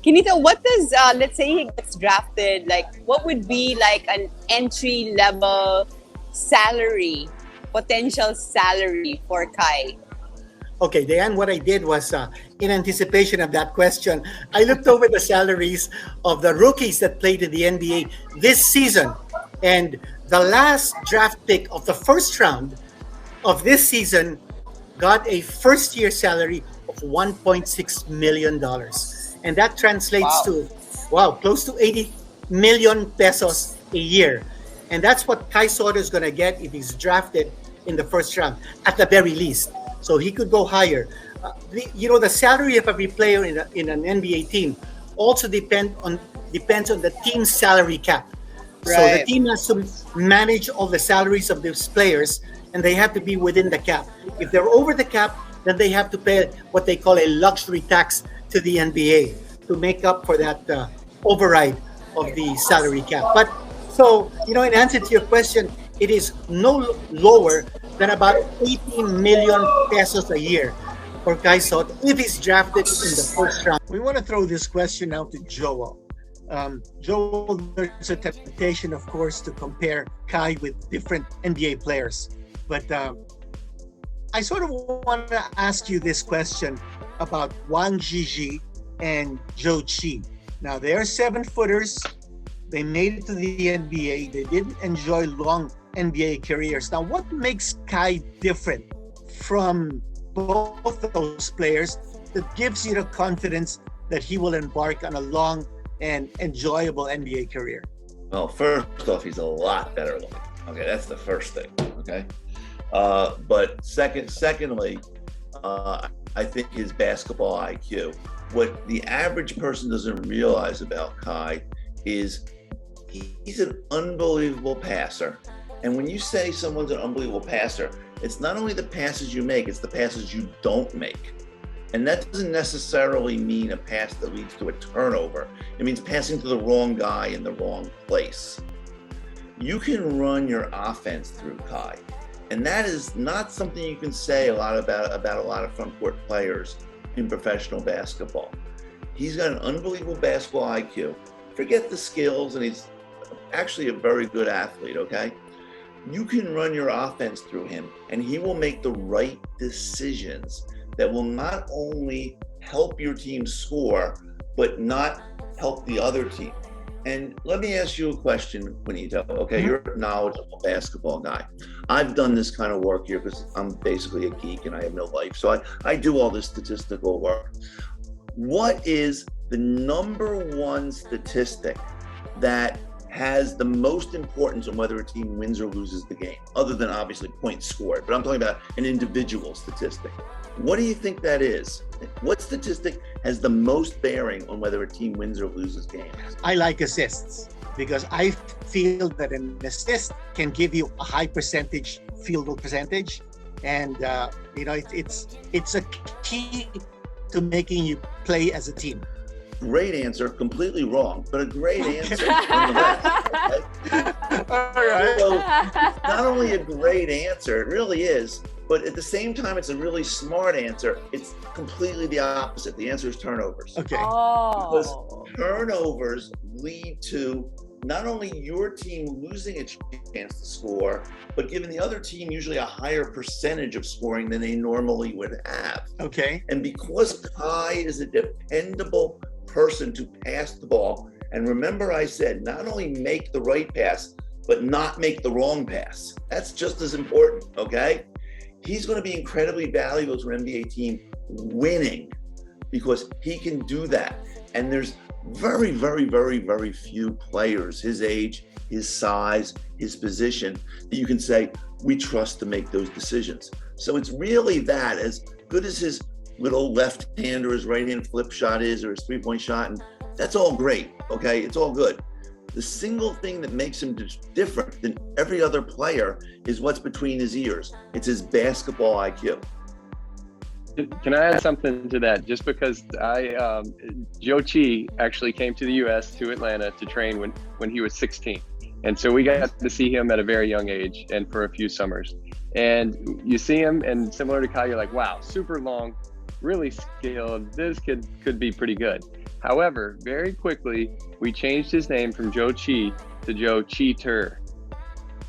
Kinito, what does, let's say he gets drafted, like, what would be like an entry level salary, potential salary for Kai? Okay, Diane, what I did was, in anticipation of that question, I looked over the salaries of the rookies that played in the NBA this season. And the last draft pick of the first round of this season got a first-year salary of $1.6 million. And that translates to, close to 80 million pesos a year. And that's what Kai Soto is going to get if he's drafted in the first round, at the very least. So he could go higher. The salary of every player in an NBA team also depends on the team's salary cap. Right. So the team has to manage all the salaries of those players, and they have to be within the cap. If they're over the cap, then they have to pay what they call a luxury tax to the NBA to make up for that override of the salary cap. But so, in answer to your question, it is no lower than about 18 million pesos a year for Kai Soto if he's drafted in the first round. We want to throw this question out to Joel. Joel, there's a temptation, of course, to compare Kai with different NBA players. But I sort of want to ask you this question about Wang Zhizhi and Zhou. Now, they are 7-footers. They made it to the NBA. They didn't enjoy long NBA careers. Now, what makes Kai different from both of those players that gives you the confidence that he will embark on a long and enjoyable NBA career? Well, first off, he's a lot better looking. Okay, that's the first thing. Okay, but secondly, I think his basketball IQ. What the average person doesn't realize about Kai is he's an unbelievable passer. And when you say someone's an unbelievable passer, it's not only the passes you make, it's the passes you don't make. And that doesn't necessarily mean a pass that leads to a turnover. It means passing to the wrong guy in the wrong place. You can run your offense through Kai. And that is not something you can say a lot about a lot of front court players in professional basketball. He's got an unbelievable basketball IQ. Forget the skills, and he's actually a very good athlete, okay? You can run your offense through him, and he will make the right decisions that will not only help your team score, but not help the other team. And let me ask you a question, Juanito. Okay, you're a knowledgeable basketball guy. I've done this kind of work here because I'm basically a geek and I have no life. So I do all this statistical work. What is the number one statistic that has the most importance on whether a team wins or loses the game, other than obviously points scored? But I'm talking about an individual statistic. What do you think that is? What statistic has the most bearing on whether a team wins or loses games? I like assists because I feel that an assist can give you a high percentage field goal percentage, and it's a key to making you play as a team. Great answer, completely wrong, but a great answer nonetheless. Right? All right. So it's not only a great answer, it really is, but at the same time, it's a really smart answer. It's completely the opposite. The answer is turnovers. Okay. Because turnovers lead to not only your team losing a chance to score, but giving the other team usually a higher percentage of scoring than they normally would have. Okay. And because Kai is a dependable person to pass the ball, and remember I said not only make the right pass, but not make the wrong pass. That's just as important, okay? He's going to be incredibly valuable to an NBA team winning because he can do that. And there's very, very, very, very few players his age, his size, his position that you can say, we trust to make those decisions. So it's really that, as good as his little left hand or his right hand flip shot is, or his 3-point shot, and that's all great, okay? It's all good. The single thing that makes him different than every other player is what's between his ears. It's his basketball IQ. Can I add something to that? Just because Zhou actually came to the U.S. to Atlanta to train when he was 16. And so we got to see him at a very young age and for a few summers. And you see him, and similar to Kai, you're like, wow, super long, really skilled. This kid could be pretty good. However, very quickly, we changed his name from Zhou Chi to Zhou Cheater,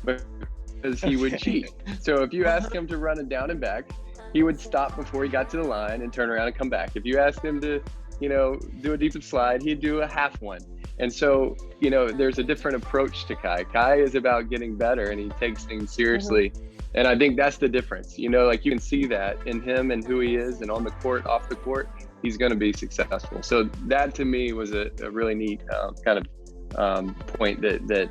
because he would cheat. So if you ask him to run a down and back, he would stop before he got to the line and turn around and come back. If you asked him to, do a deep slide, he'd do a half one. And so, there's a different approach to Kai. Kai is about getting better, and he takes things seriously. And I think that's the difference. Like you can see that in him and who he is, and on the court, off the court, he's going to be successful. So that to me was a really neat kind of point that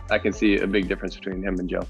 I can see a big difference between him and Zhou.